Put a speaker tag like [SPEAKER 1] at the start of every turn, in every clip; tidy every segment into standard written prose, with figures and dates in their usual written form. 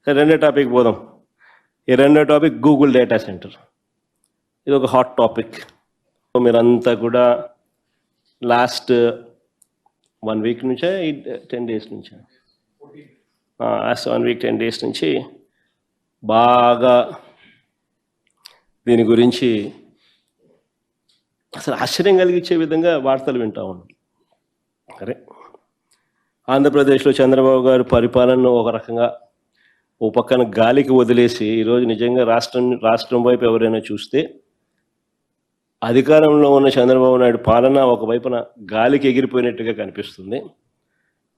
[SPEAKER 1] రెండో టాపిక్ పోదాం. ఈ రెండో టాపిక్ గూగుల్ డేటా సెంటర్. ఇది ఒక హాట్ టాపిక్. మీరంతా కూడా లాస్ట్ 1 వీక్ నుంచే 10 డేస్ నుంచే 1 వీక్ 10 డేస్ నుంచి బాగా దీని గురించి అసలు ఆశ్చర్యం కలిగించే విధంగా వార్తలు వింటా ఉన్నాం. సరే, ఆంధ్రప్రదేశ్లో చంద్రబాబు గారు పరిపాలనను ఒక రకంగా ఓ పక్కన గాలికి వదిలేసి ఈరోజు నిజంగా రాష్ట్రం వైపు ఎవరైనా చూస్తే అధికారంలో ఉన్న చంద్రబాబు నాయుడు పాలన ఒకవైపున గాలికి ఎగిరిపోయినట్టుగా కనిపిస్తుంది.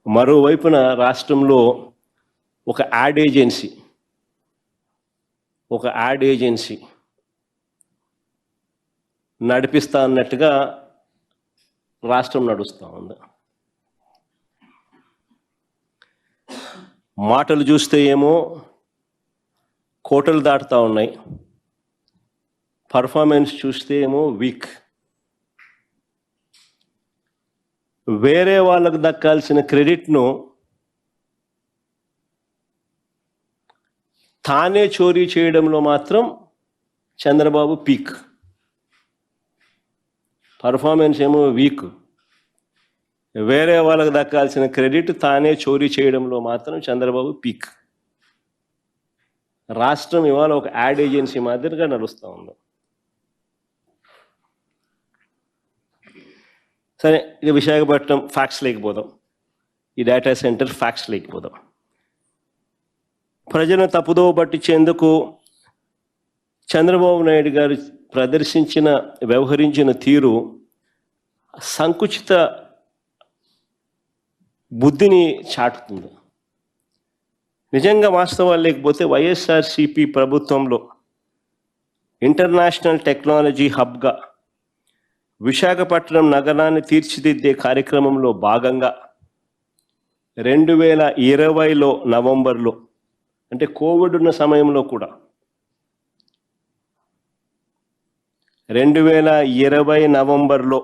[SPEAKER 1] మరోవైపున రాష్ట్రంలో ఒక యాడ్ ఏజెన్సీ నడిపిస్తా అన్నట్టుగా రాష్ట్రం నడుస్తూ ఉంది. మాటలు చూస్తే ఏమో కోటలు దాటుతూ ఉన్నాయి, పర్ఫార్మెన్స్ చూస్తే ఏమో వీక్. వేరే వాళ్ళకు దక్కాల్సిన క్రెడిట్ను తానే చోరీ చేయడంలో మాత్రం చంద్రబాబు పీక్. పర్ఫార్మెన్స్ ఏమో వీక్. వేరే వాళ్ళకు దక్కాల్సిన క్రెడిట్ తానే చోరీ చేయడంలో మాత్రం చంద్రబాబు పీక్. రాష్ట్రం ఇవాళ ఒక యాడ్ ఏజెన్సీ మాదిరిగా నడుస్తూ ఉంది. సరే, ఇక విశాఖపట్నం ఫ్యాక్ట్స్ లేకపోదాం, ఈ డేటా సెంటర్ ఫ్యాక్ట్స్ లేకపోదాం. ప్రజలను తప్పుదోవ పట్టించేందుకు చంద్రబాబు నాయుడు గారు వ్యవహరించిన తీరు సంకుచిత బుద్ధిని చాటుతుంది. నిజంగా వాస్తవాలు లేకపోతే వైఎస్ఆర్సిపి ప్రభుత్వంలో ఇంటర్నేషనల్ టెక్నాలజీ హబ్గా విశాఖపట్నం నగరాన్ని తీర్చిదిద్దే కార్యక్రమంలో భాగంగా 2020 నవంబర్లో, అంటే కోవిడ్ ఉన్న సమయంలో కూడా 2020 నవంబర్లో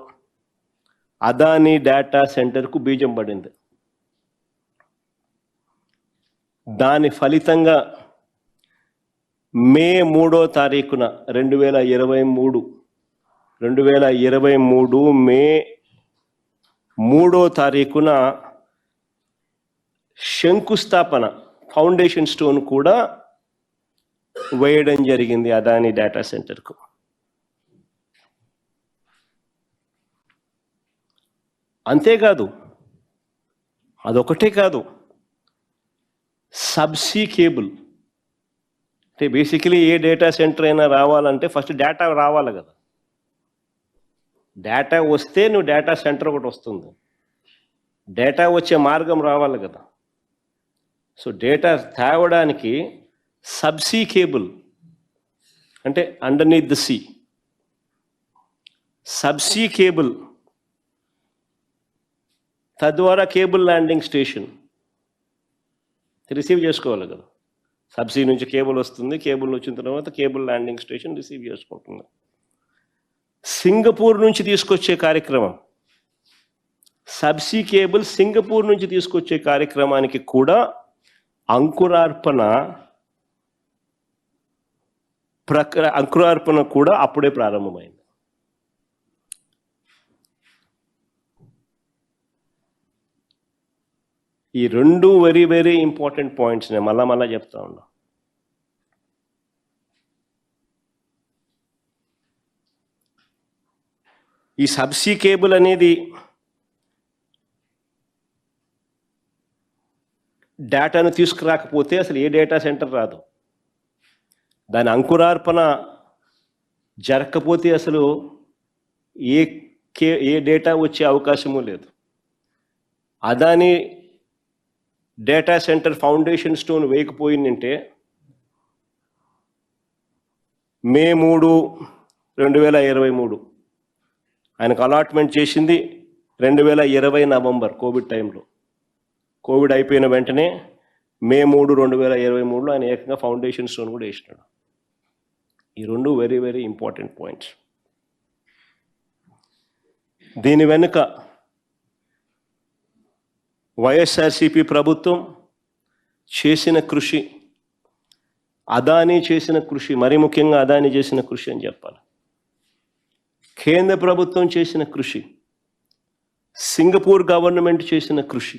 [SPEAKER 1] అదానీ డేటా సెంటర్కు బీజం పడింది. దాని ఫలితంగా మే 3వ తారీఖున 2023 మే 3వ తారీఖున శంకుస్థాపన, ఫౌండేషన్ స్టోన్ కూడా వేయడం జరిగింది అదానీ డేటా సెంటర్కు. అంతేకాదు, అదొకటే కాదు, సబ్సీ కేబుల్. అంటే బేసికలీ ఏ డేటా సెంటర్ అయినా రావాలంటే ఫస్ట్ డేటా రావాలి కదా. డేటా వస్తే నువ్వు డేటా సెంటర్ ఒకటి వస్తుంది, డేటా వచ్చే మార్గం రావాలి కదా. సో డేటా తేవడానికి సబ్సీ కేబుల్, అంటే underneath the sea, subsea cable, తద్వారా కేబుల్ ల్యాండింగ్ స్టేషన్ రిసీవ్ చేసుకోవాలి కదా. సబ్సీ నుంచి కేబుల్ వస్తుంది, కేబుల్ వచ్చిన తర్వాత కేబుల్ ల్యాండింగ్ స్టేషన్ రిసీవ్ చేసుకుంటుంది. సింగపూర్ నుంచి తీసుకొచ్చే కార్యక్రమం, సబ్సీ కేబుల్ సింగపూర్ నుంచి తీసుకొచ్చే కార్యక్రమానికి కూడా అంకురార్పణ కూడా అప్పుడే ప్రారంభమైంది. ఈ రెండు వెరీ వెరీ ఇంపార్టెంట్ పాయింట్స్ నేను మళ్ళా చెప్తా ఉన్నా. ఈ సబ్సీ కేబుల్ అనేది డేటాను తీసుకురాకపోతే అసలు ఏ డేటా సెంటర్ రాదు. దాని అంకురార్పణ జరగకపోతే అసలు ఏ డేటా వచ్చే అవకాశము లేదు. Adani data centre foundation stone వేయకపోయిందంటే మే 3, 2023 ఆయనకు అలాట్మెంట్ చేసింది 2020 నవంబర్ కోవిడ్ టైంలో. కోవిడ్ అయిపోయిన వెంటనే మే 3, 2023లో ఆయన ఏకంగా ఫౌండేషన్ స్టోన్ కూడా వేసినాడు. ఈ రెండు వెరీ వెరీ ఇంపార్టెంట్ పాయింట్స్. దీని వెనుక వైఎస్ఆర్సిపి ప్రభుత్వం చేసిన కృషి అదానీ చేసిన కృషి, మరి ముఖ్యంగా అదానీ చేసిన కృషి అని చెప్పాలి. కేంద్ర ప్రభుత్వం చేసిన కృషి, సింగపూర్ గవర్నమెంట్ చేసిన కృషి,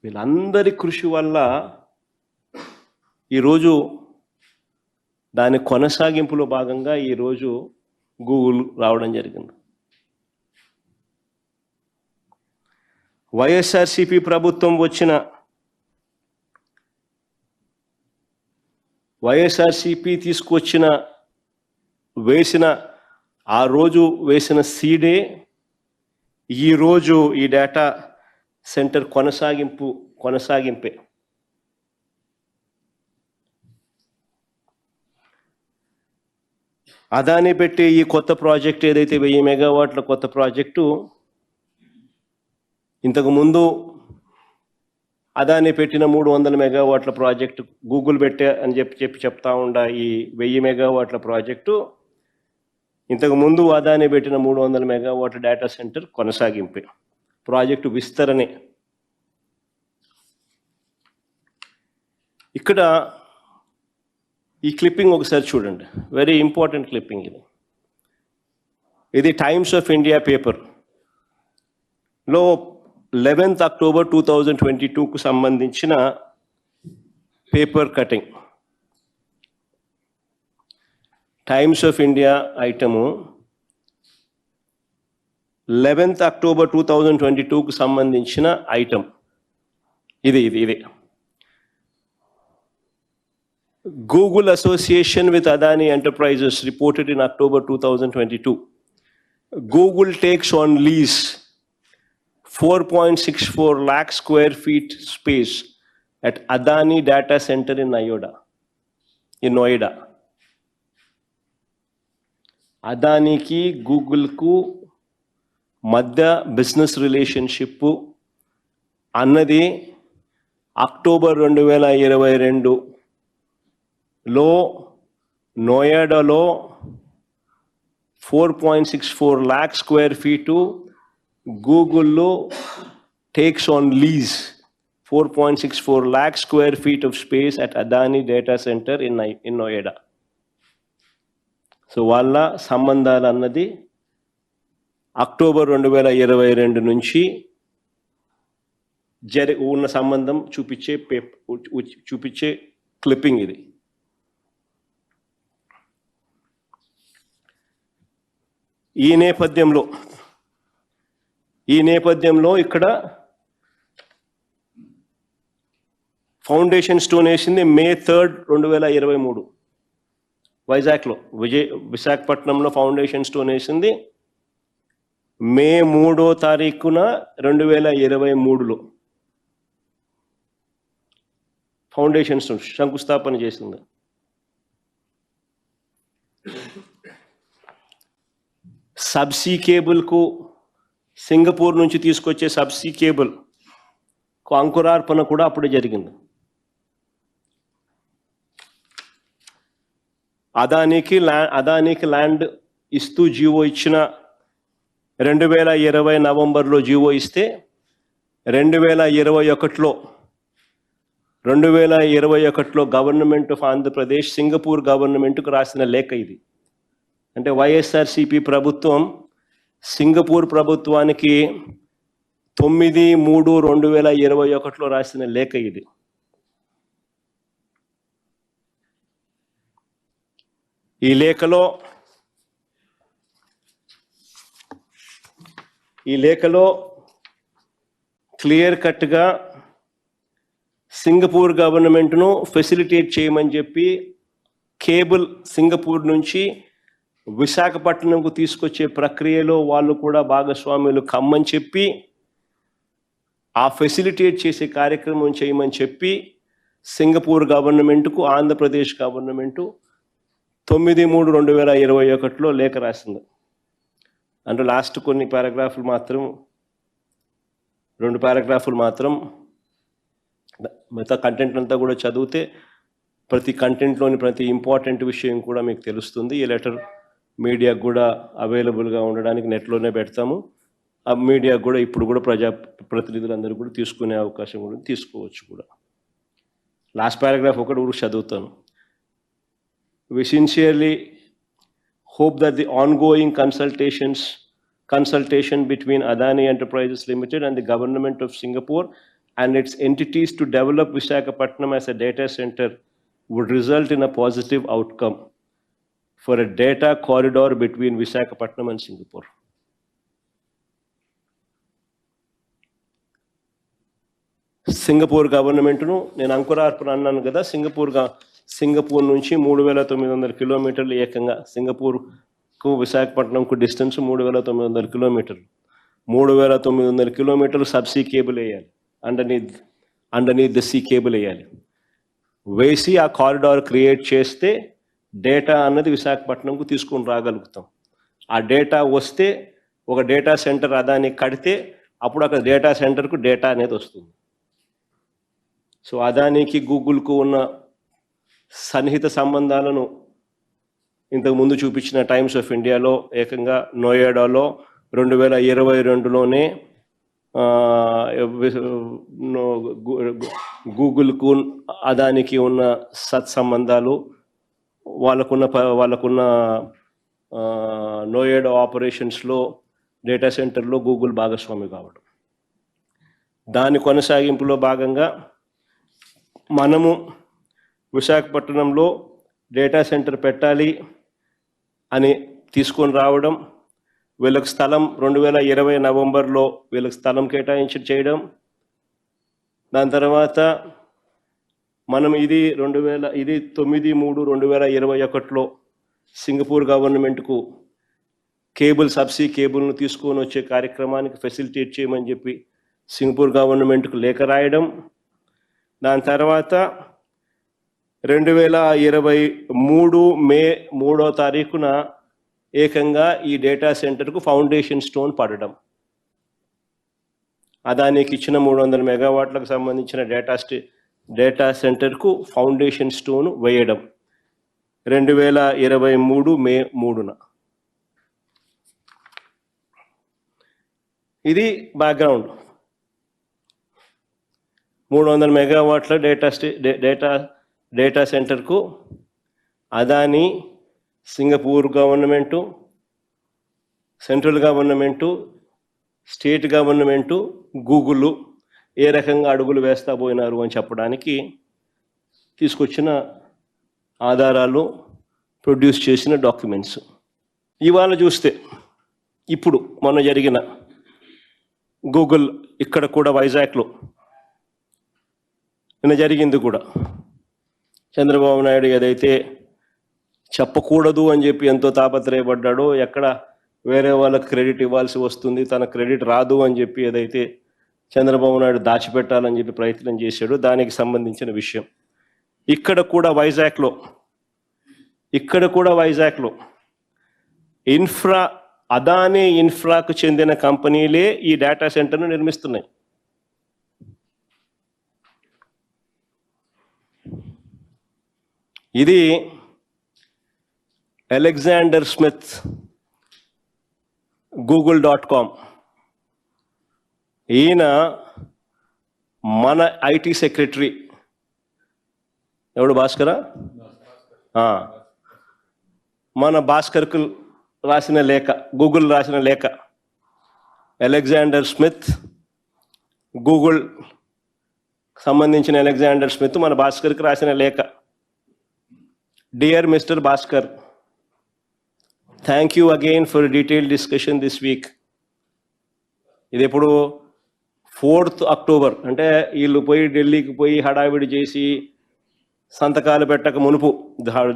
[SPEAKER 1] వీళ్ళందరి కృషి వల్ల ఈరోజు దాని కొనసాగింపులో భాగంగా ఈరోజు గూగుల్ రావడం జరిగింది. వైఎస్ఆర్సిపి ప్రభుత్వం వైఎస్ఆర్సిపి ఆ రోజు వేసిన సీడే ఈరోజు ఈ డేటా సెంటర్ కొనసాగింపే. అదానీ పెట్టే ఈ కొత్త ప్రాజెక్ట్ ఏదైతే 1000 మెగావాట్ల కొత్త ప్రాజెక్టు, ఇంతకుముందు అదానీ పెట్టిన 300 మెగావాట్ల ప్రాజెక్టు గూగుల్ పెట్టే అని చెప్తా ఉండ ఈ 1000 మెగావాట్ల ప్రాజెక్టు ఇంతకుముందు అదానీ పెట్టిన 300 మెగావాట్ల డేటా సెంటర్ కొనసాగింపే, ప్రాజెక్టు విస్తరణే. ఇక్కడ ఈ క్లిప్పింగ్ ఒకసారి చూడండి, వెరీ ఇంపార్టెంట్ క్లిప్పింగ్ ఇది. ఇది టైమ్స్ ఆఫ్ ఇండియా పేపర్లో 11th October 2022కు సంబంధించిన paper cutting. Times of India item 11th October 2022కు సంబంధించిన ఐటమ్ ఇది. Google association with Adani Enterprises reported in October 2022. Google takes on lease 4.64 lakh square feet space at Adani Data Center in Noida. అదానీకి గూగుల్కు మధ్య business relationship అన్నది October 2022లో నోయిడాలో 4.64 lakh square feet గూగుల్లో takes on lease 4.64 lakh square feet of space at Adani Data Center in Noida. So వాళ్ళ సంబంధాలు అన్నది October 2022 నుంచి ఉన్న సంబంధం చూపించే క్లిప్పింగ్ ఇది. ఈ నేపథ్యంలో ఇక్కడ ఫౌండేషన్ స్టోన్ వేసింది May 3rd, 2023 వైజాగ్లో, విశాఖపట్నంలో ఫౌండేషన్ స్టోన్ వేసింది May 3వ తారీఖున 2023లో ఫౌండేషన్ స్టోన్ శంకుస్థాపన చేసింది. సబ్సీ కేబుల్కు సింగపూర్ నుంచి తీసుకొచ్చే సబ్సీ కేబుల్కు అంకురార్పణ కూడా అప్పుడే జరిగింది. అదానీకి ల్యాండ్ ఇస్తూ జీవో ఇచ్చిన 2020 నవంబర్లో జీవో ఇస్తే 2021లో గవర్నమెంట్ ఆఫ్ ఆంధ్రప్రదేశ్ సింగపూర్ గవర్నమెంట్కు రాసిన లేఖ ఇది. అంటే వైఎస్ఆర్సిపి ప్రభుత్వం సింగపూర్ ప్రభుత్వానికి 9/3/2021లో రాసిన లేఖ ఇది. ఈ లేఖలో క్లియర్ కట్గా సింగపూర్ గవర్నమెంట్ను ఫెసిలిటేట్ చేయమని చెప్పి కేబుల్ సింగపూర్ నుంచి విశాఖపట్నంకు తీసుకొచ్చే ప్రక్రియలో వాళ్ళు కూడా భాగస్వాములు కమ్మని చెప్పి ఆ ఫెసిలిటేట్ చేసే కార్యక్రమం చేయమని చెప్పి సింగపూర్ గవర్నమెంట్కు ఆంధ్రప్రదేశ్ గవర్నమెంటు 9/3/2021లో లేఖ రాసింది. అంటే లాస్ట్ కొన్ని పారాగ్రాఫ్లు మాత్రం 2 పారాగ్రాఫ్లు మాత్రం, మిగతా కంటెంట్ అంతా కూడా చదివితే ప్రతి కంటెంట్లోని ప్రతి ఇంపార్టెంట్ విషయం కూడా మీకు తెలుస్తుంది. ఈ లెటర్ మీడియాకు కూడా అవైలబుల్గా ఉండడానికి నెట్లోనే పెడతాము. ఆ మీడియాకు కూడా ఇప్పుడు కూడా ప్రజాప్రతినిధులందరూ కూడా తీసుకునే అవకాశం కూడా తీసుకోవచ్చు కూడా. లాస్ట్ పారాగ్రాఫ్ ఒకటి ఊరు చదువుతాను. We sincerely hope that the ongoing consultation between Adani Enterprises Limited and the government of Singapore and its entities to develop Visakhapatnam as a data center would result in a positive outcome for a data corridor between Visakhapatnam and Singapore. Singapore గవర్నమెంట్ను నేను అంకురార్పణ అన్నాను కదా, Singapore నుంచి 3,900 కిలోమీటర్లు, ఏకంగా సింగపూర్కు విశాఖపట్నంకు distance 3,900 కిలోమీటర్లు. 3,900 కిలోమీటర్లు సబ్సీ కేబుల్ వేయాలి, అండర్నీత్ ద సీ కేబుల్ వేయాలి. వేసి ఆ కారిడార్ క్రియేట్ చేస్తే డేటా అన్నది విశాఖపట్నంకు తీసుకొని రాగలుగుతాం. ఆ డేటా వస్తే ఒక డేటా సెంటర్ అదాని కడితే అప్పుడు అక్కడ డేటా సెంటర్కు డేటా అనేది వస్తుంది. సో అదానికి గూగుల్కు ఉన్న సన్నిహిత సంబంధాలను ఇంతకుముందు చూపించిన టైమ్స్ ఆఫ్ ఇండియాలో ఏకంగా నోయిడాలో 2022లోనే గూగుల్కు అదానికి ఉన్న సత్సంబంధాలు, వాళ్ళకున్న నోయిడా ఆపరేషన్స్లో డేటా సెంటర్లో గూగుల్ భాగస్వామి కావడం, దాని కొనసాగింపులో భాగంగా మనము విశాఖపట్నంలో డేటా సెంటర్ పెట్టాలి అని తీసుకొని రావడం, వీళ్ళకి స్థలం 2020 నవంబర్లో వీళ్ళకి స్థలం కేటాయించి చేయడం, దాని తర్వాత మనం ఇది 9/3/2021లో సింగపూర్ గవర్నమెంట్కు సబ్సీ కేబుల్ను తీసుకొని వచ్చే కార్యక్రమానికి ఫెసిలిటేట్ చేయమని చెప్పి సింగపూర్ గవర్నమెంట్కు లేఖ రాయడం, దాని తర్వాత 2023 మే 3వ తారీఖున ఏకంగా ఈ డేటా సెంటర్కు ఫౌండేషన్ స్టోన్ పడడం, అదానికి ఇచ్చిన 300 మెగావాట్లకు సంబంధించిన డేటా సెంటర్కు ఫౌండేషన్ స్టోన్ వేయడం 2023 మే 3న. ఇది బ్యాక్గ్రౌండ్. 300 మెగావాట్ల డేటా సెంటర్కు Adani, Singapore government, central government, state government, Google ఏ రకంగా అడుగులు వేస్తా పోయినారు అని చెప్పడానికి తీసుకొచ్చిన ఆధారాలు, ప్రొడ్యూస్ చేసిన డాక్యుమెంట్స్. ఇవాళ చూస్తే ఇప్పుడు మొన్న జరిగిన గూగుల్ ఇక్కడ కూడా వైజాగ్లో నిన్న జరిగింది కూడా, చంద్రబాబు నాయుడు ఏదైతే చెప్పకూడదు అని చెప్పి ఎంతో తాపత్రయపడ్డాడో, ఎక్కడ వేరే వాళ్ళకి క్రెడిట్ ఇవ్వాల్సి వస్తుంది, తన క్రెడిట్ రాదు అని చెప్పి ఏదైతే చంద్రబాబు నాయుడు దాచిపెట్టాలని చెప్పి ప్రయత్నం చేశాడో దానికి సంబంధించిన విషయం. ఇక్కడ కూడా వైజాగ్లో అదానీ ఇన్ఫ్రాకు చెందిన కంపెనీలే ఈ డేటా సెంటర్ను నిర్మిస్తున్నాయి. ఇది అలెగ్జాండర్ స్మిత్ google.com, ఈయన మన ఐటీ సెక్రటరీ ఎవడు భాస్కరా, మన భాస్కర్కు రాసిన లేఖ, గూగుల్ రాసిన లేఖ, అలెగ్జాండర్ స్మిత్, గూగుల్ సంబంధించిన అలెగ్జాండర్ స్మిత్ మన భాస్కర్కి రాసిన లేఖ. Dear mister Bhaskar, thank you again for detailed discussion this week. ఇది ఎప్పుడు 4th అక్టోబర్, అంటే వీళ్ళు పోయి ఢిల్లీకి పోయి హడావిడి చేసి సంతకాలు పెట్టక మునుపు,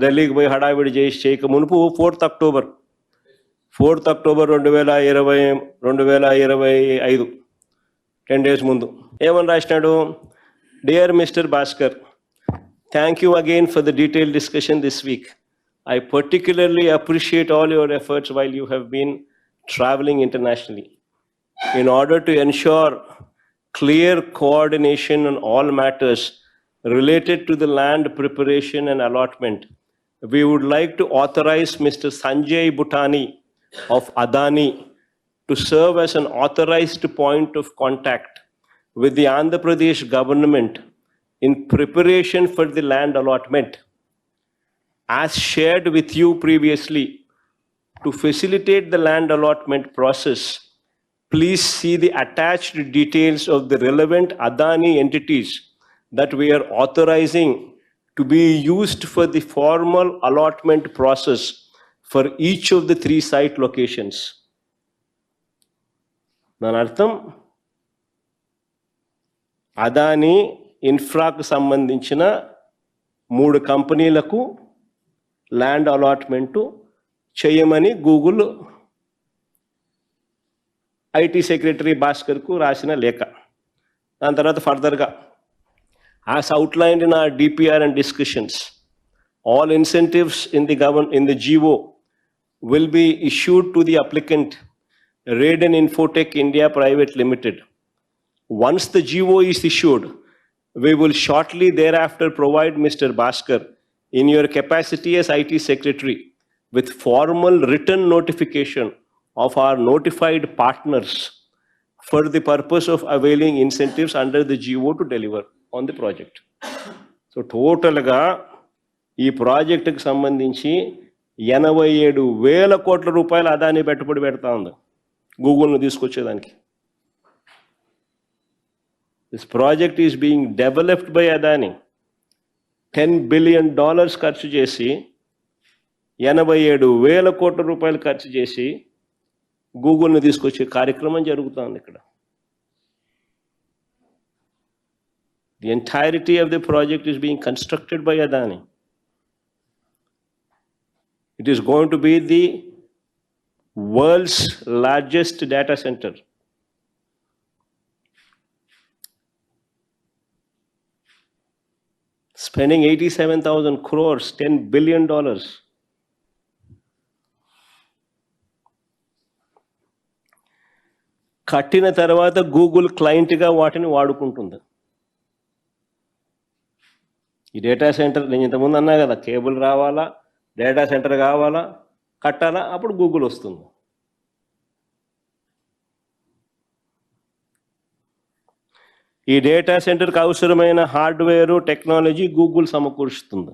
[SPEAKER 1] ఢిల్లీకి పోయి హడావిడి చేయక మునుపు 4th అక్టోబర్ 2025, 10 days ముందు ఏమని రాసినాడు? Dear mister Bhaskar, thank you again for the detailed discussion this week. I particularly appreciate all your efforts while you have been traveling internationally. In order to ensure clear coordination on all matters related to the land preparation and allotment, we would like to authorize Mr. Sanjay Bhutani of Adani to serve as an authorized point of contact with the Andhra Pradesh government in preparation for the land allotment, as shared with you previously, to facilitate the land allotment process, please see the attached details of the relevant Adani entities that we are authorizing to be used for the formal allotment process for each of the 3 site locations. దాని అర్థం అదానీ ఇన్ఫ్రాకు సంబంధించిన 3 కంపెనీలకు land allotment చేయమని Google IT secretary భాస్కర్కు రాసిన లేఖ. దాని తర్వాత ఫర్దర్గా, as outlined in our DPR and discussions, all incentives in the GO will be issued to the applicant, Raiden Infotech India Private Limited. Once the GO is issued, we will shortly thereafter provide Mr. Bhaskar, in your capacity as IT Secretary, with formal written notification of our notified partners for the purpose of availing incentives under the GO to deliver on the project. So totalగా ఈ ప్రాజెక్టుకి సంబంధించి 87,000 కోట్ల రూపాయలు అదాని పెట్టుబడి పెడతా ఉంది గూగుల్ను తీసుకొచ్చేదానికి. This project is being developed by Adani. $10 billion ఖర్చు చేసి 87,000 కోట్ల రూపాయలు ఖర్చు చేసి గూగుల్ని తీసుకొచ్చే కార్యక్రమం జరుగుతుంది ఇక్కడ. The entirety of the project is being constructed by Adani. It is going to be the world's largest data center. Spending 87,000 crores, $10 billion. కట్టిన తర్వాత గూగుల్ క్లయింట్గా వాటిని వాడుకుంటుంది. ఈ డేటా సెంటర్, నేను ఇంతకుముందు అన్నా కదా, కేబుల్ రావాలా, డేటా సెంటర్ కావాలా, కట్టాలా, అప్పుడు గూగుల్ వస్తుంది. ఈ డేటా సెంటర్కి అవసరమైన హార్డ్వేరు, టెక్నాలజీ గూగుల్ సమకూరుస్తుంది.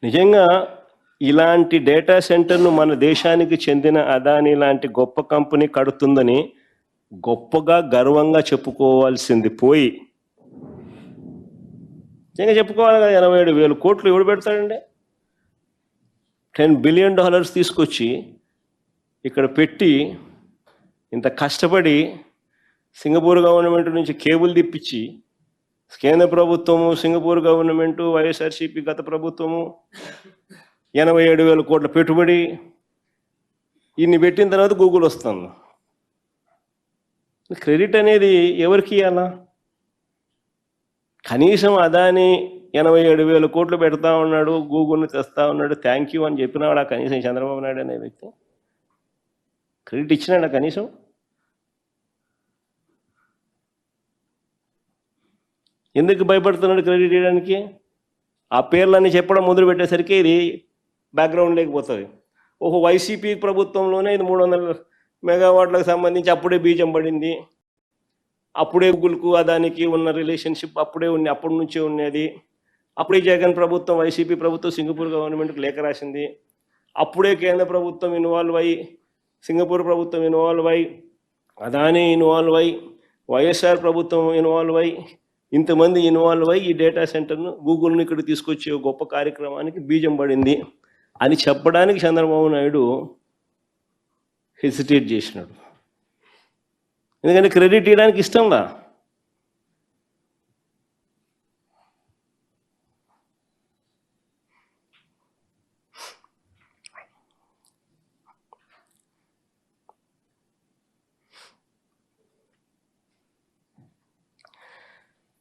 [SPEAKER 1] నిజంగా ఇలాంటి డేటా సెంటర్ను మన దేశానికి చెందిన అదానీ లాంటి గొప్ప కంపెనీ కడుతుందని గొప్పగా గర్వంగా చెప్పుకోవాల్సింది పోయి, నిజంగా చెప్పుకోవాలి కదా, 87,000 కోట్లు ఎవడు పెడతాడండి? $10 బిలియన్ తీసుకొచ్చి ఇక్కడ పెట్టి ఇంత కష్టపడి సింగపూర్ గవర్నమెంట్ నుంచి కేబుల్ తిప్పించి, కేంద్ర ప్రభుత్వము, సింగపూర్ గవర్నమెంటు, వైఎస్ఆర్సీపీ గత ప్రభుత్వము 87,000 కోట్ల పెట్టుబడి ఇన్ని పెట్టిన తర్వాత గూగుల్ వస్తుంది. క్రెడిట్ అనేది ఎవరికి ఇవ్వాలా? కనీసం అదాని 87,000 కోట్లు పెడతా ఉన్నాడు, గూగుల్ని తెస్తా ఉన్నాడు, థ్యాంక్ యూ అని చెప్పినాడు ఆ కనీసం చంద్రబాబు నాయుడు అనే వ్యక్తి? క్రెడిట్ ఇచ్చినాడా కనీసం? ఎందుకు భయపడుతున్నాడు క్రెడిట్ ఇవ్వడానికి? ఆ పేర్లన్నీ చెప్పడం మొదలు పెట్టేసరికి ఇది బ్యాక్గ్రౌండ్ లేకపోతుంది. ఓహో, వైసీపీ ప్రభుత్వంలోనే ఇది 300 మెగావాట్లకు సంబంధించి అప్పుడే బీజం పడింది, అప్పుడే గూగుల్కు అదానికి ఉన్న రిలేషన్షిప్ అప్పుడే అప్పటి నుంచే ఉన్నది, అప్పుడే జగన్ ప్రభుత్వం, వైసీపీ ప్రభుత్వం సింగపూర్ గవర్నమెంట్కి లేఖ రాసింది, అప్పుడే కేంద్ర ప్రభుత్వం ఇన్వాల్వ్ అయ్యి, సింగపూర్ ప్రభుత్వం ఇన్వాల్వ్ అయ్యి, అదానీ ఇన్వాల్వ్ అయ్యి, వైఎస్ఆర్ ప్రభుత్వం ఇన్వాల్వ్ అయ్యి, ఇంతమంది ఇన్వాల్వ్ అయ్యి ఈ డేటా సెంటర్ను, గూగుల్ని ఇక్కడ తీసుకొచ్చే గొప్ప కార్యక్రమానికి బీజం పడింది అని చెప్పడానికి చంద్రబాబు నాయుడు హెసిటేట్ చేసినాడు. ఎందుకంటే క్రెడిట్ ఇవ్వడానికి ఇష్టంలా.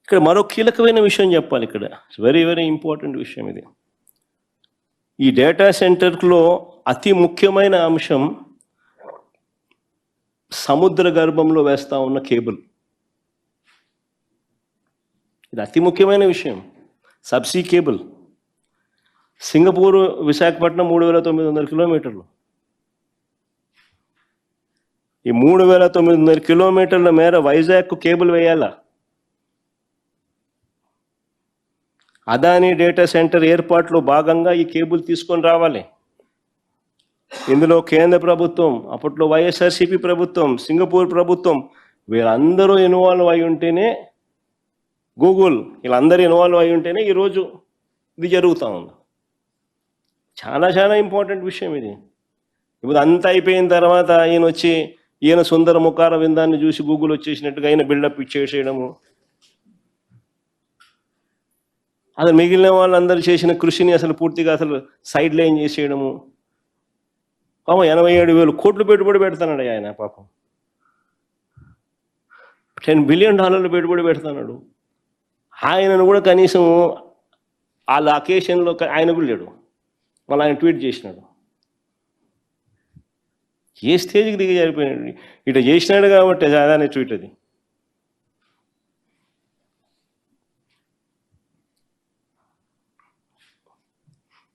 [SPEAKER 1] ఇక్కడ మరో కీలకమైన విషయం చెప్పాలి. ఇక్కడ వెరీ వెరీ ఇంపార్టెంట్ విషయం ఇది. ఈ డేటా సెంటర్లో అతి ముఖ్యమైన అంశం సముద్ర గర్భంలో వేస్తా ఉన్న కేబుల్. ఇది అతి ముఖ్యమైన విషయం. Subsea cable. సింగపూర్ విశాఖపట్నం 3,900 కిలోమీటర్లు. ఈ 3,900 కిలోమీటర్ల మేర వైజాగ్కు కేబుల్ వేయాలా. అదానీ డేటా సెంటర్ ఏర్పాటులో భాగంగా ఈ కేబుల్ తీసుకొని రావాలి. ఇందులో కేంద్ర ప్రభుత్వం, అప్పట్లో వైఎస్ఆర్సీపీ ప్రభుత్వం, సింగపూర్ ప్రభుత్వం, వీళ్ళందరూ ఇన్వాల్వ్ అయి ఉంటేనే, గూగుల్, వీళ్ళందరూ ఇన్వాల్వ్ అయి ఉంటేనే ఈరోజు ఇది జరుగుతూ ఉంది. చాలా చాలా ఇంపార్టెంట్ విషయం ఇది. ఇప్పుడు అంతా అయిపోయిన తర్వాత ఈయన సుందర ముఖార విందాన్ని చూసి గూగుల్ వచ్చేసినట్టుగా ఆయన బిల్డప్ ఇచ్చేసేయడము, అసలు మిగిలిన వాళ్ళందరూ చేసిన కృషిని అసలు పూర్తిగా అసలు సైడ్ లైన్ చేసేయడము. పాపం 87,000 కోట్లు పెట్టుబడి పెడతాడు ఆయన. పాపం $10 బిలియన్ పెట్టుబడి పెడతాడు. ఆయనను కూడా కనీసం ఆ లొకేషన్లో ఆయన కూడా లేడు. మళ్ళీ ఆయన ట్వీట్ చేసినాడు. ఏ స్టేజ్కి దిగి జరిపోయినాడు. ఇట్లా చేసినాడు కాబట్టి అదానే ట్వీట్ అది.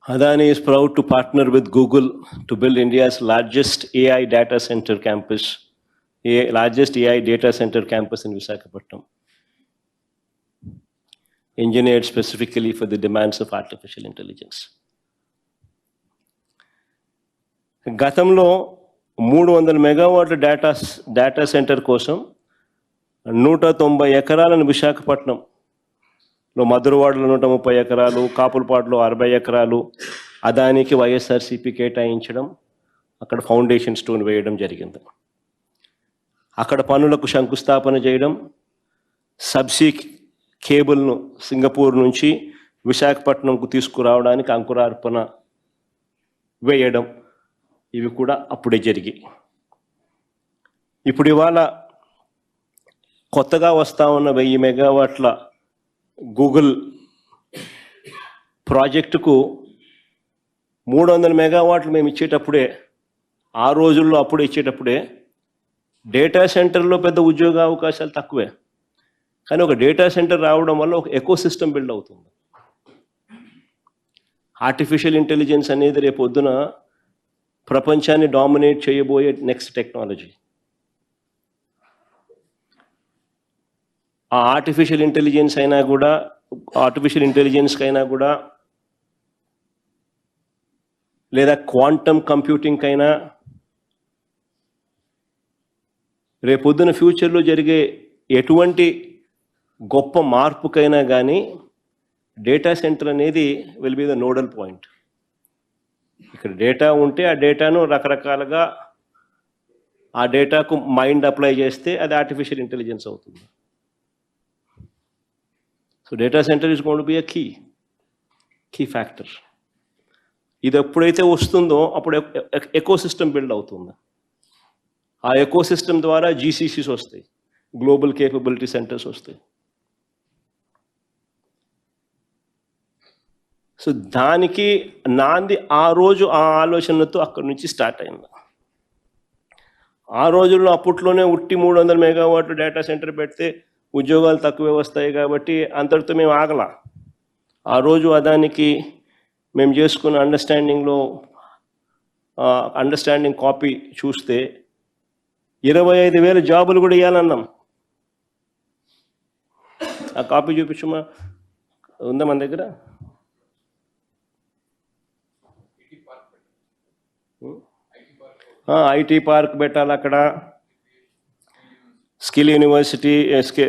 [SPEAKER 1] Adani is proud to partner with Google to build India's largest AI data center campus, largest AI data center campus in Visakhapatnam, engineered specifically for the demands of artificial intelligence. గతంలో 300 మెగావాట్ల data centre కోసం 190 ఎకరాలను విశాఖపట్నం, మధురవాడలో 130 ఎకరాలు, కాపులపాడులో 60 ఎకరాలు అదానికి వైఎస్ఆర్సీపీ కేటాయించడం, అక్కడ foundation stone వేయడం జరిగింది. అక్కడ పనులకు శంకుస్థాపన చేయడం, సబ్సీ కేబుల్ను సింగపూర్ నుంచి విశాఖపట్నంకు తీసుకురావడానికి అంకురార్పణ వేయడం, ఇవి కూడా అప్పుడే జరిగాయి. ఇప్పుడు ఇవాళ కొత్తగా వస్తూ ఉన్న 1000 మెగావాట్ల గూగుల్ ప్రాజెక్టుకు 300 మెగావాట్లు మేము ఇచ్చేటప్పుడే, ఆ రోజుల్లో అప్పుడే ఇచ్చేటప్పుడే డేటా సెంటర్లో పెద్ద ఉద్యోగ అవకాశాలు తక్కువే. కానీ ఒక డేటా సెంటర్ రావడం వల్ల ఒక ఎకో సిస్టమ్ బిల్డ్ అవుతుంది. ఆర్టిఫిషియల్ ఇంటెలిజెన్స్ అనేది రేపు పొద్దున ప్రపంచాన్ని డామినేట్ చేయబోయే నెక్స్ట్ టెక్నాలజీ. ఆ ఆర్టిఫిషియల్ ఇంటెలిజెన్స్కి అయినా కూడా లేదా క్వాంటమ్ కంప్యూటింగ్ అయినా రేపొద్దున ఫ్యూచర్లో జరిగే ఎటువంటి గొప్ప మార్పుకైనా కానీ డేటా సెంటర్ అనేది will be the nodal point. ఇక్కడ డేటా ఉంటే ఆ డేటాను రకరకాలుగా ఆ డేటాకు మైండ్ అప్లై చేస్తే అది ఆర్టిఫిషియల్ ఇంటెలిజెన్స్ అవుతుంది. So data centre is going to be a key factor. ఇది ఎప్పుడైతే వస్తుందో అప్పుడు ఎకో సిస్టమ్ బిల్డ్ అవుతుంది. ఆ ఎకో సిస్టమ్ ద్వారా జీసీసీస్ వస్తాయి, గ్లోబల్ కేపబిలిటీ సెంటర్స్ వస్తాయి. సో దానికి నాంది ఆ రోజు ఆ ఆలోచనతో అక్కడి నుంచి స్టార్ట్ అయింది. ఆ రోజుల్లో అప్పట్లోనే 300 మెగావాట్లు డేటా సెంటర్ పెడితే ఉద్యోగాలు తక్కువే వస్తాయి కాబట్టి అంతటితో మేము ఆగల. ఆ రోజు అదానికి మేము చేసుకున్న అండర్స్టాండింగ్ కాపీ చూస్తే 25,000 జాబులు కూడా ఇవ్వాలన్నాం. ఆ కాపీ చూపించమా, ఉందా మన దగ్గర? ఐటీ పార్క్ పెట్టాలి అక్కడ, స్కిల్ యూనివర్సిటీ,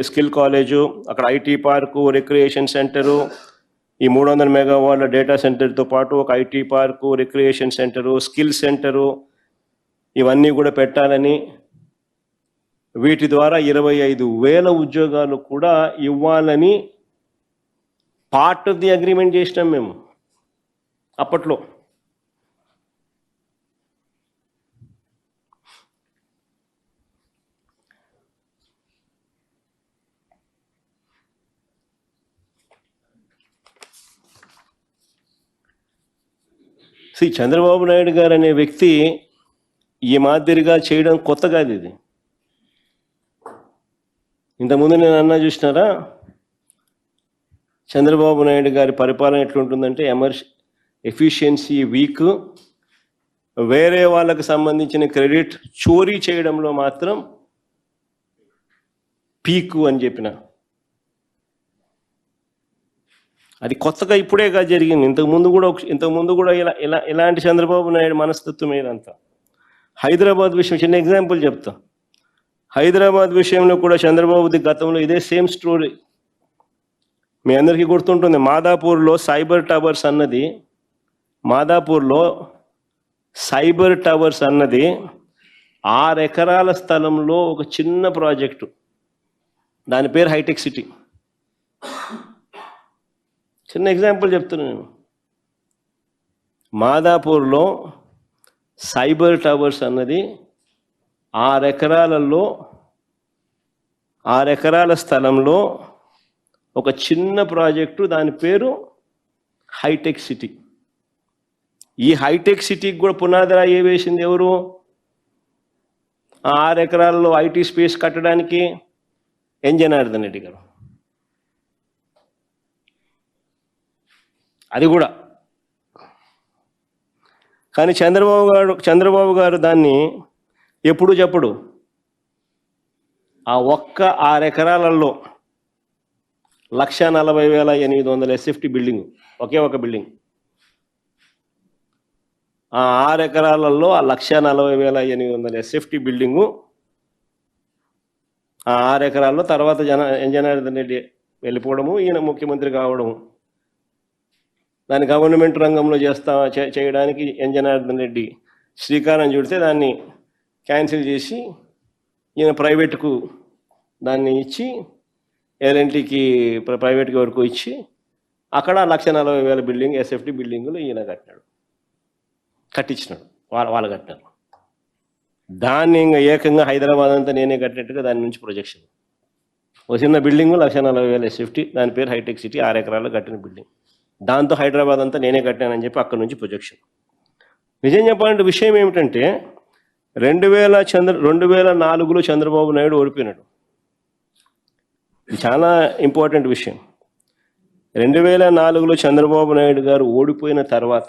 [SPEAKER 1] స్కిల్ కాలేజు, అక్కడ ఐటీ పార్కు, రిక్రియేషన్ సెంటరు, ఈ 300 మెగావాట్ల డేటా సెంటర్తో పాటు ఒక IT park, recreation centre, skill centre, ఇవన్నీ కూడా పెట్టాలని, వీటి ద్వారా 25,000 ఉద్యోగాలు కూడా ఇవ్వాలని పార్ట్ ఆఫ్ ది అగ్రిమెంట్ చేసినాం మేము అప్పట్లో. చంద్రబాబు నాయుడు గారు అనే వ్యక్తి ఈ మాదిరిగా చేయడం కొత్త కాదు. ఇది ఇంతకుముందు నేను అన్నా చూసినారా, చంద్రబాబు నాయుడు గారి పరిపాలన ఎట్లుంటుందంటే ఎఫిషియన్సీ వీక్, వేరే వాళ్ళకు సంబంధించిన క్రెడిట్ చోరీ చేయడంలో మాత్రం పీకు అని చెప్పిన. అది కొత్తగా ఇప్పుడేగా జరిగింది. ఇంతకుముందు కూడా ఇలాంటి చంద్రబాబు నాయుడు మనస్తత్వం ఏదంతా. హైదరాబాద్ విషయం చిన్న ఎగ్జాంపుల్ చెప్తా. హైదరాబాద్ విషయంలో కూడా చంద్రబాబుది గతంలో ఇదే సేమ్ స్టోరీ. మీ అందరికీ గుర్తుంటుంది, మాదాపూర్లో సైబర్ టవర్స్ అన్నది 6 ఎకరాల స్థలంలో ఒక చిన్న ప్రాజెక్టు. దాని పేరు హైటెక్ సిటీ. చిన్న ఎగ్జాంపుల్ చెప్తున్నాను నేను. మాదాపూర్లో సైబర్ టవర్స్ అన్నది 6 ఎకరాల స్థలంలో ఒక చిన్న ప్రాజెక్టు. దాని పేరు హైటెక్ సిటీ. ఈ హైటెక్ సిటీకి కూడా పునాదిరా వేసింది ఎవరు? 6 ఎకరాల్లో ఐటీ స్పేస్ కట్టడానికి ఎన్ జనార్దన్ రెడ్డి గారు. అది కూడా. కానీ చంద్రబాబు గారు దాన్ని ఎప్పుడు చెప్పడు. ఆ ఒక్క 6 ఎకరాలలో 1,40,800 SFT బిల్డింగ్, ఒకే ఒక బిల్డింగ్. ఆ 6 ఎకరాలలో ఆ 1,40,800 SFT బిల్డింగు, ఆ 6 ఎకరాల్లో తర్వాత ఎన్ జనార్దన్ రెడ్డి వెళ్ళిపోవడము, ఈయన ముఖ్యమంత్రి కావడము, దాన్ని గవర్నమెంట్ రంగంలో చేయడానికి ఎన్ జనార్దన్ రెడ్డి శ్రీకారం చుడితే దాన్ని క్యాన్సిల్ చేసి ఈయన ప్రైవేట్కు దాన్ని ఇచ్చి, ఎల్ఎన్టీకి ప్రైవేట్కి వరకు ఇచ్చి అక్కడ 1,40,000 బిల్డింగ్ SFT బిల్డింగులు ఈయన కట్టించినాడు. వాళ్ళు కట్టినారు. దాన్ని ఇంకా ఏకంగా హైదరాబాద్ అంతా నేనే కట్టినట్టుగా దాని నుంచి ప్రొజెక్షన్. ఒక చిన్న బిల్డింగు 1,40,000 SFT, దాని పేరు హైటెక్ సిటీ, 6 ఎకరాల్లో కట్టిన బిల్డింగ్. దాంతో హైదరాబాద్ అంతా నేనే కట్టానని చెప్పి అక్కడి నుంచి ప్రొజెక్షన్. నిజం చెప్పాలంటే విషయం ఏమిటంటే 2004లో చంద్రబాబు నాయుడు ఓడిపోయినాడు. ఇది చాలా ఇంపార్టెంట్ విషయం. 2004లో చంద్రబాబు నాయుడు గారు ఓడిపోయిన తర్వాత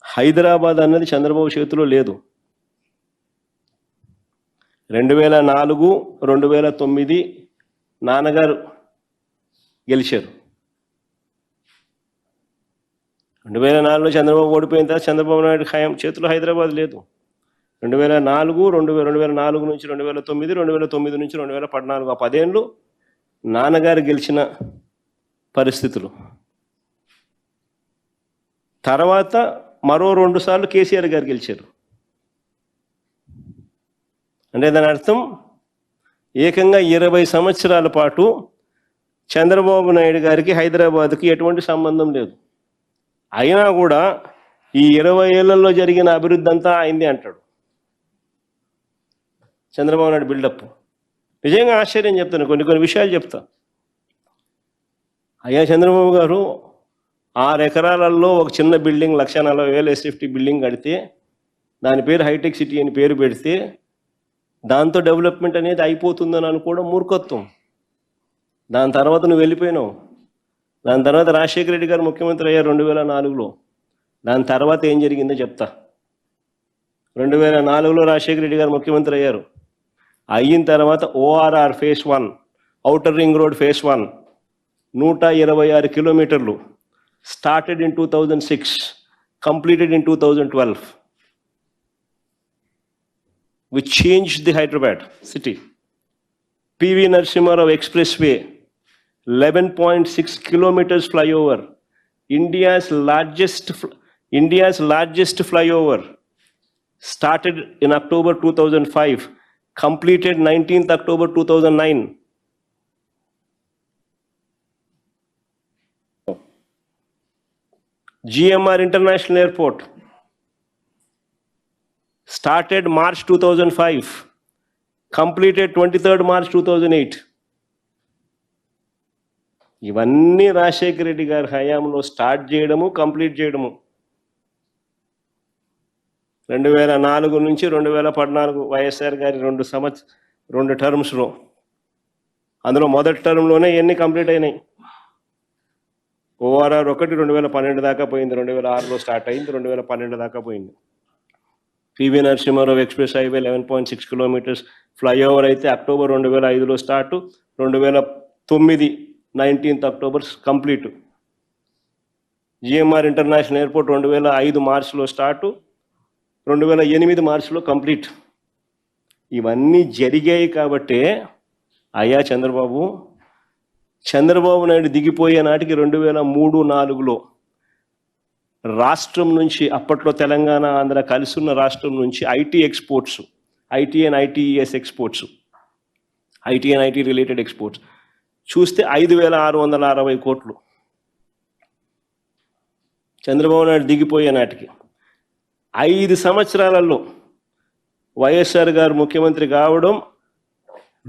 [SPEAKER 1] హైదరాబాద్ అన్నది చంద్రబాబు చేతిలో లేదు. 2004, 2009 నాన్నగారు గెలిచారు. 2004లో చంద్రబాబు ఓడిపోయిన తర్వాత చంద్రబాబు నాయుడు చేతిలో హైదరాబాద్ లేదు. 2004 నుంచి 2009, 2009 నుంచి 2014, ఆ 10 ఏళ్ళు నాన్నగారు గెలిచిన పరిస్థితులు. తర్వాత మరో 2 సార్లు కేసీఆర్ గారు గెలిచారు. అంటే దాని అర్థం ఏకంగా 20 సంవత్సరాల పాటు చంద్రబాబు నాయుడు గారికి హైదరాబాద్కి ఎటువంటి సంబంధం లేదు. అయినా కూడా ఈ 20 ఏళ్లలో జరిగిన అభివృద్ధి అంతా అయింది అంటాడు చంద్రబాబు నాయుడు బిల్డప్. నిజంగా ఆశ్చర్యం చెప్తాను, కొన్ని విషయాలు చెప్తా. అయ్యా చంద్రబాబు గారు 6 ఎకరాలలో ఒక చిన్న బిల్డింగ్ 1,40,000 SFT బిల్డింగ్ కడితే దాని పేరు హైటెక్ సిటీ అని పేరు పెడితే దాంతో డెవలప్మెంట్ అనేది అయిపోతుందని అనుకోవడం మూర్ఖత్వం. దాని తర్వాత నువ్వు వెళ్ళిపోయినావు. దాని తర్వాత రాజశేఖర రెడ్డి గారు ముఖ్యమంత్రి అయ్యారు 2004లో. దాని తర్వాత ఏం జరిగిందో చెప్తా. 2004లో రాజశేఖర రెడ్డి గారు ముఖ్యమంత్రి అయ్యారు. అయిన తర్వాత ORR phase 1, outer ring road phase 1, 126 కిలోమీటర్లు, started in 2006, completed in 2012, which changed the Hyderabad city. PV Narasimha Rao Expressway, 11.6 kilometers flyover, India's largest flyover, started in October 2005, completed 19th October 2009. GMR International Airport, started March 2005, completed 23rd March 2008. ఇవన్నీ రాజశేఖర రెడ్డి గారి హయాంలో start చేయడము, complete చేయడము. 2004 నుంచి 2014 వైఎస్ఆర్ గారి 2 టర్మ్స్లో, అందులో మొదటి టర్మ్లోనే ఎన్ని కంప్లీట్ అయినాయి? ఓఆర్ఆర్ 1 2012 దాకా పోయింది, 2006లో స్టార్ట్ అయింది, 2012 దాకా పోయింది. PV Narasimha Rao express highway 11.6 kilometres, flyover అయితే అక్టోబర్ 2005లో start, 2009 19th October complete. GMR international airport 2005 మార్చిలో స్టార్ట్, 2008 మార్చిలో కంప్లీట్. ఇవన్నీ జరిగాయి కాబట్టే అయ్యా చంద్రబాబు నాయుడు దిగిపోయే నాటికి 2003-04లో రాష్ట్రం నుంచి, అప్పట్లో తెలంగాణ ఆంధ్ర కలిసి ఉన్న రాష్ట్రం నుంచి IT exports, IT and ITS exports, IT and IT related exports చూస్తే 5,660 కోట్లు. చంద్రబాబు నాయుడు దిగిపోయే నాటికి 5 సంవత్సరాలలో వైఎస్ఆర్ గారు ముఖ్యమంత్రి కావడం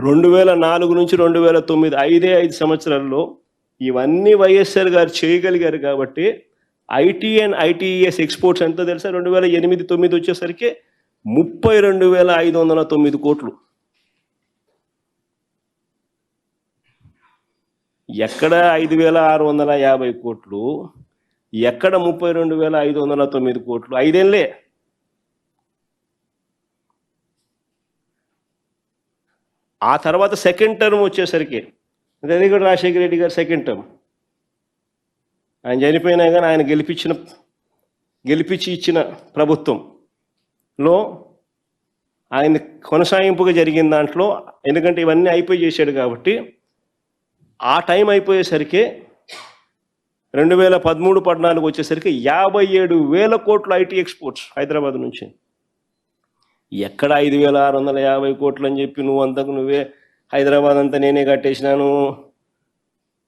[SPEAKER 1] 2004 నుంచి 2009, 5 సంవత్సరాల్లో ఇవన్నీ వైఎస్ఆర్ గారు చేయగలిగారు కాబట్టి ఐటీ అండ్ ఐటీఎస్ ఎక్స్పోర్ట్స్ ఎంతో తెలుసా? 2008-09 వచ్చేసరికి 32,509 కోట్లు. ఎక్కడ 5,650 కోట్లు, ఎక్కడ 32,509 కోట్లు? 5 ఏళ్ళే. ఆ తర్వాత సెకండ్ టర్మ్ వచ్చేసరికి, అది కూడా రాజశేఖర రెడ్డి గారు సెకండ్ టర్మ్, ఆయన చనిపోయినా కానీ ఆయన గెలిపించి ఇచ్చిన ప్రభుత్వంలో ఆయన కొనసాగింపుగా జరిగిన దాంట్లో, ఎందుకంటే ఇవన్నీ అయిపోయి చేశాడు కాబట్టి, ఆ టైం అయిపోయేసరికి 2013-14 వచ్చేసరికి 57,000 కోట్లు ఐటీ ఎక్స్పోర్ట్స్ హైదరాబాద్ నుంచి. ఎక్కడ 5,650 కోట్లు అని చెప్పి నువ్వే హైదరాబాద్ అంతా నేనే కట్టేసినాను,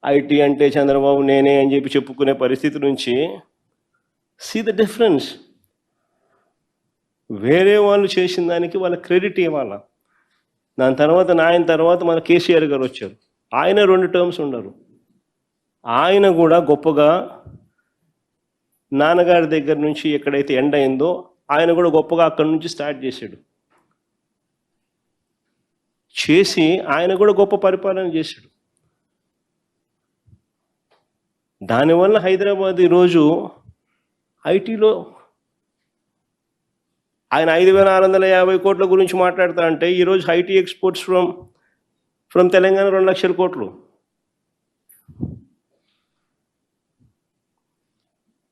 [SPEAKER 1] ఐటీ అంటే చంద్రబాబు నేనే అని చెప్పి చెప్పుకునే పరిస్థితి నుంచి, సీ ద డిఫరెన్స్. వేరే వాళ్ళు చేసిన దానికి వాళ్ళ క్రెడిట్ ఇవ్వాలా. దాని తర్వాత ఆయన తర్వాత మన కేసీఆర్ గారు వచ్చారు, ఆయన 2 టర్మ్స్ ఉండరు. ఆయన కూడా గొప్పగా నాన్నగారి దగ్గర నుంచి ఎక్కడైతే ఎండ్ అయిందో ఆయన కూడా గొప్పగా అక్కడి నుంచి స్టార్ట్ చేసి ఆయన కూడా గొప్ప పరిపాలన చేశాడు. దానివల్ల హైదరాబాద్ ఈరోజు ఐటీలో ఆయన 5,650 కోట్ల గురించి మాట్లాడుతా అంటే, ఈరోజు ఐటీ ఎక్స్పోర్ట్స్ ఫ్రమ్ తెలంగాణ 2 లక్షల కోట్లు.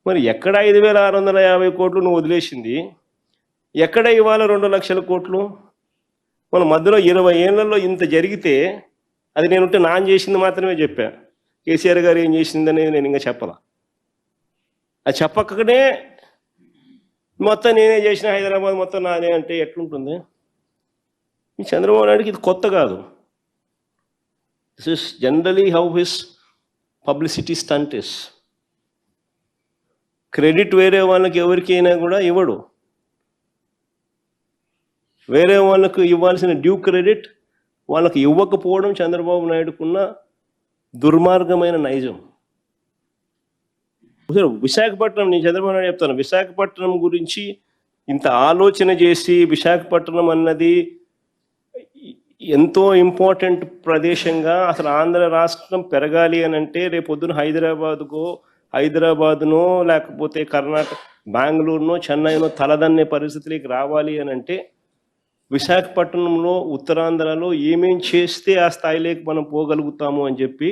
[SPEAKER 1] మరి ఎక్కడ 5,650 కోట్లు నువ్వు వదిలేసింది, ఎక్కడ ఇవాళ 2 లక్షల కోట్లు? మన మధ్యలో 20 ఏళ్లలో ఇంత జరిగితే అది నేనుంటే నాన్ చేసింది మాత్రమే చెప్పా. కేసీఆర్ గారు ఏం చేసిందనేది నేను ఇంకా చెప్పాలా. అది చెప్పకనే మొత్తం నేనే చేసిన, హైదరాబాద్ మొత్తం నాదే అంటే ఎట్లుంటుంది? ఈ చంద్రబాబు నాయుడుకి ఇది కొత్త కాదు. This is generally how his publicity stunt is. Credit వేరే వాళ్ళకి ఎవరికైనా కూడా ఇవ్వడు. వేరే వాళ్ళకు ఇవ్వాల్సిన డ్యూ క్రెడిట్ వాళ్ళకి ఇవ్వకపోవడం చంద్రబాబు నాయుడుకున్న దుర్మార్గమైన నైజం. విశాఖపట్నం, నేను చంద్రబాబు నాయుడు చెప్తాను, విశాఖపట్నం గురించి ఇంత ఆలోచన చేసి, విశాఖపట్నం అన్నది ఎంతో ఇంపార్టెంట్ ప్రదేశంగా, అసలు ఆంధ్ర రాష్ట్రం పెరగాలి అని అంటే రేపొద్దున హైదరాబాద్నో లేకపోతే కర్ణాటక, బెంగళూరునో, చెన్నైనో తలదన్నే పరిస్థితికి రావాలి అని అంటే విశాఖపట్నంలో, ఉత్తరాంధ్రలో ఏమేం చేస్తే ఆ స్థాయిలోకి మనం పోగలుగుతాము అని చెప్పి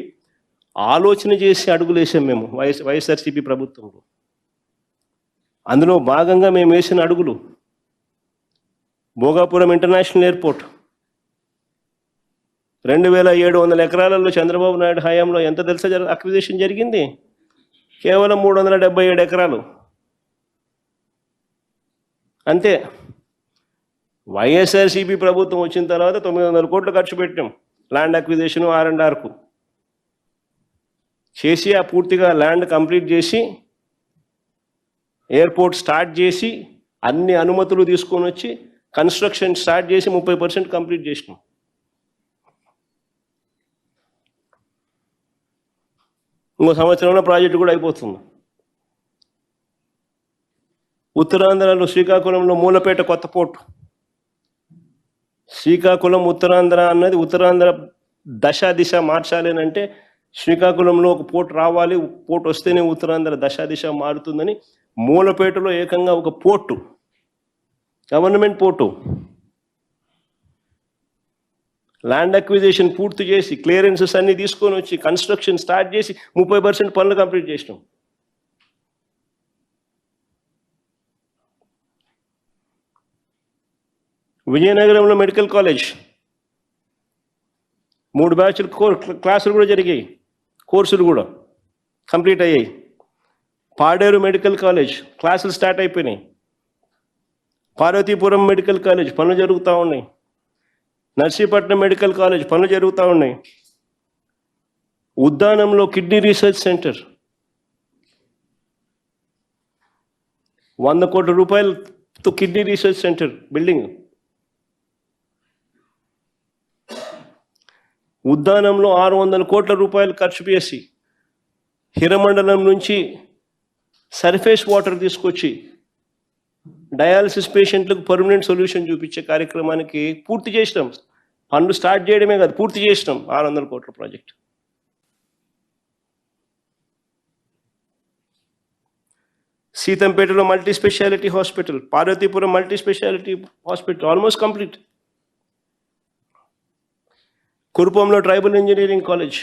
[SPEAKER 1] ఆలోచన చేసి అడుగులేసాం మేము వైఎస్ఆర్సీపీ ప్రభుత్వంలో. అందులో భాగంగా మేము వేసిన అడుగులు భోగాపురం ఇంటర్నేషనల్ ఎయిర్పోర్ట్ 2,700 ఎకరాలలో చంద్రబాబు నాయుడు హయాంలో ఎంత తెలుసా అక్విజిషన్ జరిగింది? కేవలం 377 ఎకరాలు అంతే. వైఎస్ఆర్సీపీ ప్రభుత్వం వచ్చిన తర్వాత 900 కోట్లు ఖర్చు పెట్టాం ల్యాండ్ అక్విజిషన్, R&Rకు చేసి, ఆ పూర్తిగా ల్యాండ్ కంప్లీట్ చేసి, ఎయిర్పోర్ట్ స్టార్ట్ చేసి, అన్ని అనుమతులు తీసుకొని వచ్చి కన్స్ట్రక్షన్ స్టార్ట్ చేసి 30% కంప్లీట్ చేసినాం. ఇంకో సంవత్సరంలో ప్రాజెక్టు కూడా అయిపోతుంది. ఉత్తరాంధ్రలో శ్రీకాకుళంలో మూలపేట కొత్త పోర్టు. శ్రీకాకుళం ఉత్తరాంధ్ర అన్నది, ఉత్తరాంధ్ర దిశ మార్చాలి అంటే శ్రీకాకుళంలో ఒక పోర్ట్ రావాలి, పోర్ట్ వస్తేనే ఉత్తరాంధ్ర దశ మారుతుందని మూలపేటలో ఏకంగా ఒక port, government port, land acquisition పూర్తి చేసి క్లియరెన్సెస్ అన్ని తీసుకొని వచ్చి కన్స్ట్రక్షన్ స్టార్ట్ చేసి 30% పనులు కంప్లీట్ చేసినాం. విజయనగరంలో మెడికల్ కాలేజ్ 3 బ్యాచ్లు క్లాసులు కూడా జరిగాయి, కోర్సులు కూడా కంప్లీట్ అయ్యాయి. పాడేరు మెడికల్ కాలేజ్ క్లాసులు స్టార్ట్ అయిపోయినాయి. పార్వతీపురం మెడికల్ కాలేజ్ పనులు జరుగుతూ ఉన్నాయి. నర్సీపట్నం మెడికల్ కాలేజ్ పనులు జరుగుతూ ఉన్నాయి. ఉద్దానంలో కిడ్నీ రీసెర్చ్ సెంటర్ 100 కోట్ల రూపాయలతో కిడ్నీ రీసెర్చ్ సెంటర్ బిల్డింగ్. ఉద్దానంలో 600 కోట్ల రూపాయలు ఖర్చు చేసి హిరమండలం నుంచి సర్ఫేస్ వాటర్ తీసుకొచ్చి డయాలసిస్ పేషెంట్లకు పర్మనెంట్ సొల్యూషన్ చూపించే కార్యక్రమానికి పూర్తి చేసినాం. పనులు స్టార్ట్ చేయడమే కాదు, పూర్తి చేసినాం 600 కోట్ల ప్రాజెక్ట్. సీతంపేటలో multi speciality hospital, Parvathipuram multi speciality hospital almost complete. కురుపంలో ట్రైబల్ ఇంజనీరింగ్ కాలేజ్,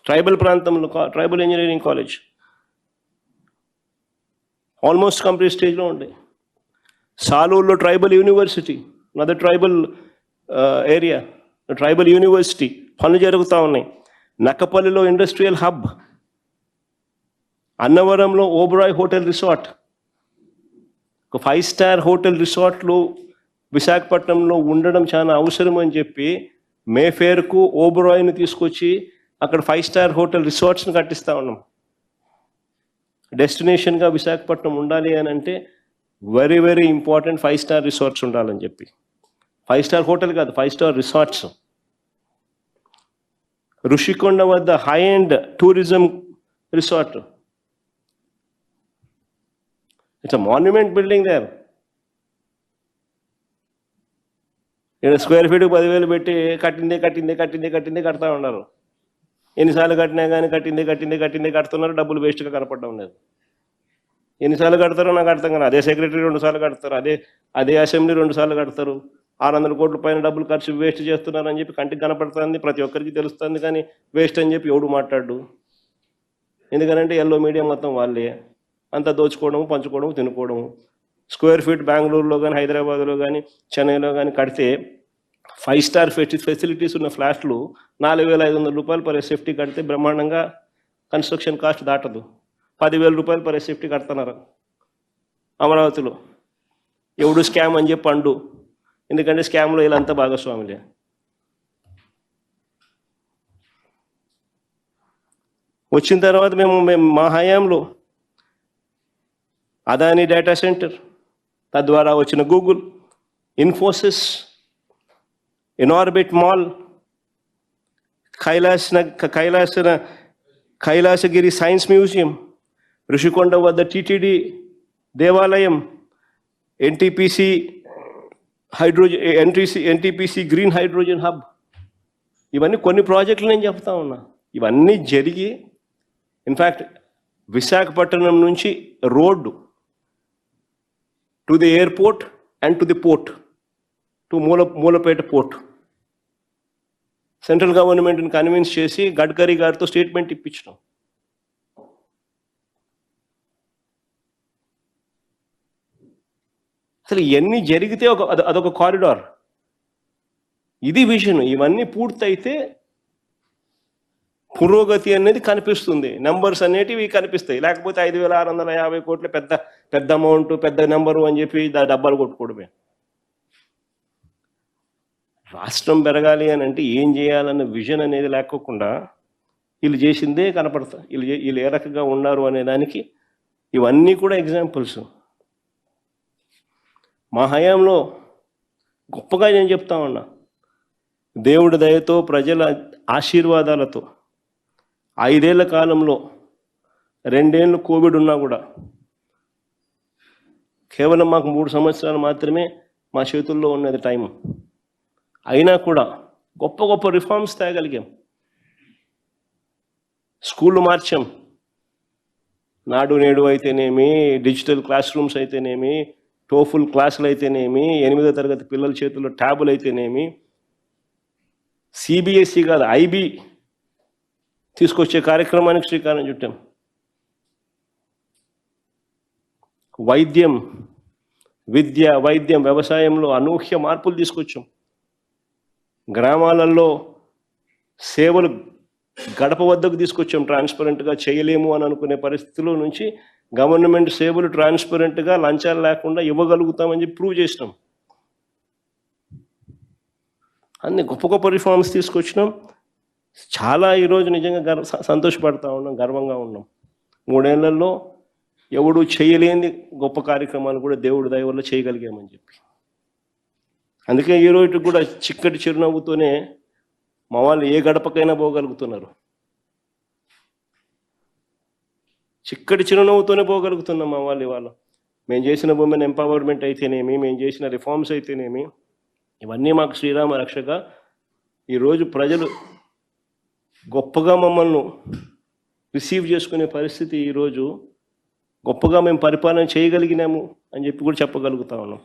[SPEAKER 1] ట్రైబల్ ప్రాంతంలో tribal engineering college almost complete స్టేజ్లో ఉండే. సాలూరులో tribal university, other tribal area, tribal university పనులు జరుగుతూ ఉన్నాయి. నక్కపల్లిలో ఇండస్ట్రియల్ హబ్, అన్నవరంలో ఓబరాయ్ హోటల్ రిసార్ట్, ఒక 5 స్టార్ హోటల్ రిసార్ట్లు విశాఖపట్నంలో ఉండడం చాలా అవసరం అని చెప్పి మేఫేర్కు ఓబరాయ్ని తీసుకొచ్చి అక్కడ 5 స్టార్ హోటల్ రిసార్ట్స్ని కట్టిస్తూ ఉన్నాం. డెస్టినేషన్గా విశాఖపట్నం ఉండాలి అని అంటే very very important 5 star resorts ఉండాలని చెప్పి. 5 స్టార్ హోటల్ కాదు, 5 స్టార్ రిసార్ట్స్. ఋషికొండ వద్ద high end tourism resort, it's a monument building there. ఇక్కడ స్క్వేర్ ఫీట్కి 10,000 పెట్టి కట్టిందే కడతా ఉన్నారు. ఎన్నిసార్లు కట్టినా కానీ కట్టిందే కడుతున్నారు, డబ్బులు వేస్ట్గా కనపడడం లేదు. ఎన్నిసార్లు కడతారో నాకు అర్థం కాదు. అదే సెక్రటరీ 2 సార్లు కడతారు, అదే అసెంబ్లీ 2 సార్లు కడతారు. 600 కోట్ల పైన డబ్బులు ఖర్చు వేస్ట్ చేస్తున్నారు అని చెప్పి కంటికి కనపడుతుంది, ప్రతి ఒక్కరికి తెలుస్తుంది. కానీ వేస్ట్ అని చెప్పి ఎవడు మాట్లాడు. ఎందుకనంటే ఎల్లో మీడియా మొత్తం వాళ్ళే, అంతా దోచుకోవడము, పంచుకోవడము, తినుకోవడము. స్క్వేర్ ఫీట్ బెంగళూరులో కానీ హైదరాబాద్లో కానీ చెన్నైలో కానీ కడితే 5 స్టార్ ఫెసిలిటీస్ ఉన్న ఫ్లాట్లు 4,500 రూపాయలు పర్ ఎస్ఎఫ్టీ కడితే బ్రహ్మాండంగా కన్స్ట్రక్షన్ కాస్ట్ దాటదు. 10,000 రూపాయలు పర్ ఎస్ఎఫ్టీ కడుతున్నారు అమరావతిలో. ఎవడు స్కామ్ అని చెప్పి అండు, ఎందుకంటే స్కామ్లో వీళ్ళంతా భాగస్వాములే. వచ్చిన తర్వాత మేము మా హయాంలో అదానీ డేటా సెంటర్, తద్వారా వచ్చిన Google, Infosys, Inorbit mall, Kailasagiri science museum, Rushikonda వద్ద టీటీడీ దేవాలయం, ఎన్టీపీసీ గ్రీన్ హైడ్రోజన్ హబ్, ఇవన్నీ కొన్ని ప్రాజెక్టులు నేను చెప్తా ఉన్నా. ఇవన్నీ జరిగి ఇన్ఫ్యాక్ట్ విశాఖపట్నం నుంచి road to the airport and to the port, to Mulapeta port, central గవర్నమెంట్ని కన్విన్స్ చేసి గడ్కరీ గారితో స్టేట్మెంట్ ఇప్పించినాం. అసలు ఇవన్నీ జరిగితే అదొక కారిడార్. ఇది విజన్. ఇవన్నీ పూర్తయితే పురోగతి అనేది కనిపిస్తుంది, నెంబర్స్ అనేటివి కనిపిస్తాయి. లేకపోతే 5,650 కోట్లు పెద్ద అమౌంట్, పెద్ద నెంబరు అని చెప్పి డబ్బాలు కొట్టుకోవడమే. రాష్ట్రం పెరగాలి అని అంటే ఏం చేయాలన్న విజన్ అనేది లేకోకుండా వీళ్ళు చేసిందే కనపడతా, వీళ్ళు ఏ రకంగా ఉన్నారు అనే దానికి ఇవన్నీ కూడా ఎగ్జాంపుల్స్. మా హయాంలో గొప్పగా నేను చెప్తా ఉన్నా, దేవుడి దయతో, ప్రజల ఆశీర్వాదాలతో 5 ఏళ్ల కాలంలో 2 ఏళ్ళు కోవిడ్ ఉన్నా కూడా కేవలం మాకు 3 సంవత్సరాలు మాత్రమే మా చేతుల్లో ఉన్నది టైం. అయినా కూడా గొప్ప రిఫార్మ్స్ తేగలిగాం. స్కూళ్ళు మార్చాం. నాడు నేడు అయితేనేమి, డిజిటల్ క్లాస్ రూమ్స్ అయితేనేమి, టోఫుల్ క్లాసులు అయితేనేమి, 8వ తరగతి పిల్లల చేతుల్లో ట్యాబులు అయితేనేమి, సిబిఎస్ఈ కాదు ఐబీ తీసుకొచ్చే కార్యక్రమానికి శ్రీకారం చుట్టాం. విద్య, వైద్యం, వ్యవసాయంలో అనూహ్య మార్పులు తీసుకొచ్చాం. గ్రామాలలో సేవలు గడప వద్దకు తీసుకొచ్చాం. ట్రాన్స్పరెంట్గా చేయలేము అని అనుకునే పరిస్థితుల నుంచి గవర్నమెంట్ సేవలు ట్రాన్స్పరెంట్గా లంచాలు లేకుండా ఇవ్వగలుగుతామని చెప్పి ప్రూవ్ చేసినాం. అన్ని గొప్ప గొప్ప రిఫార్మ్స్ తీసుకొచ్చినాం. చాలా ఈరోజు నిజంగా సంతోషపడతా ఉన్నాం, గర్వంగా ఉన్నాం. 3 ఏళ్లలో ఎవడు చేయలేని గొప్ప కార్యక్రమాలు కూడా దేవుడి దయ వల్ల చేయగలిగామని చెప్పి. అందుకే ఈరోజు కూడా చిక్కటి చిరునవ్వుతోనే మా వాళ్ళు ఏ గడపకైనా పోగలుగుతున్నారు. చిక్కటి చిరునవ్వుతోనే పోగలుగుతున్నాం మా వాళ్ళు ఇవాళ. మేము చేసిన ఉమెన్ ఎంపవర్మెంట్ అయితేనేమి, మేము చేసిన రిఫార్మ్స్ అయితేనేమి, ఇవన్నీ మాకు శ్రీరామ రక్షక. ఈరోజు ప్రజలు గొప్పగా మమ్మల్ని రిసీవ్ చేసుకునే పరిస్థితి, ఈరోజు గొప్పగా మేము పరిపాలన చేయగలిగినాము అని చెప్పి కూడా చెప్పగలుగుతా ఉన్నాం.